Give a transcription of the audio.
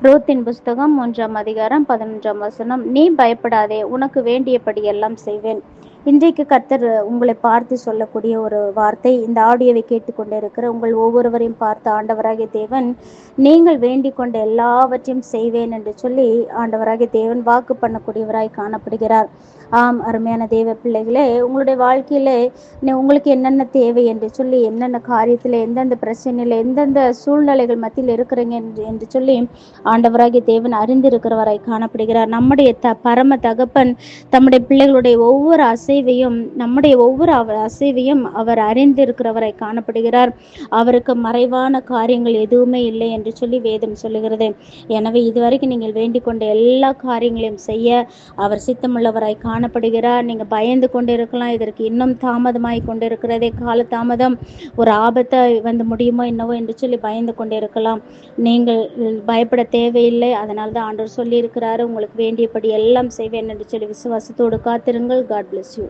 ரூத்தின் புஸ்தகம் 3ஆம் அதிகாரம் 11ஆம் வசனம். நீ பயப்படாதே, உனக்கு வேண்டியபடி எல்லாம் செய்வேன். இன்றைக்கு கர்த்தர் உங்களை பார்த்து சொல்லக்கூடிய ஒரு வார்த்தை. இந்த ஆடியோவை கேட்டுக்கொண்டிருக்கிற உங்கள் ஒவ்வொருவரையும் பார்த்து ஆண்டவராகிய தேவன் நீங்கள் வேண்டிக் கொண்ட எல்லாவற்றையும் செய்வேன் என்று சொல்லி ஆண்டவராகிய தேவன் வாக்கு பண்ணக்கூடியவராய் காணப்படுகிறார். ஆம், அருமையான தேவ பிள்ளைகளே, உங்களுடைய வாழ்க்கையிலே உங்களுக்கு என்னென்ன தேவை என்று சொல்லி, என்னென்ன காரியத்தில், எந்தெந்த பிரச்சனையில், எந்தெந்த சூழ்நிலைகள் மத்தியில் இருக்கிறீங்க என்று சொல்லி ஆண்டவராகிய தேவன் அறிந்திருக்கிறவராய் காணப்படுகிறார். நம்முடைய பரம தகப்பன் தம்முடைய பிள்ளைகளுடைய ஒவ்வொரு அசைவையும், நம்முடைய ஒவ்வொரு அசைவையும் அவர் அறிந்திருக்கிறவராய் காணப்படுகிறார். அவருக்கு மறைவான காரியங்கள் எதுவுமே இல்லை என்று சொல்லி வேதம் சொல்லுகிறது. எனவே இதுவரைக்கும் நீங்கள் வேண்டிக் கொண்ட எல்லா காரியங்களையும் செய்ய அவர் சித்தமுள்ளவராய் காணப்படுகிறார். நீங்க பயந்து கொண்டிருக்கலாம், இதற்கு இன்னும் தாமதமாய் கொண்டிருக்கிறதே, கால தாமதம், ஒரு ஆபத்தை வந்து முடியுமோ என்னவோ என்று சொல்லி பயந்து கொண்டிருக்கலாம். நீங்கள் பயப்பட தேவையில்லை. அதனால தான் ஆண்டவர் சொல்லி இருக்கிறாரு, உங்களுக்கு வேண்டியபடி எல்லாம் செய்வேன் என்று சொல்லி விசுவாசத்தோடு காத்திருங்கள். God bless you.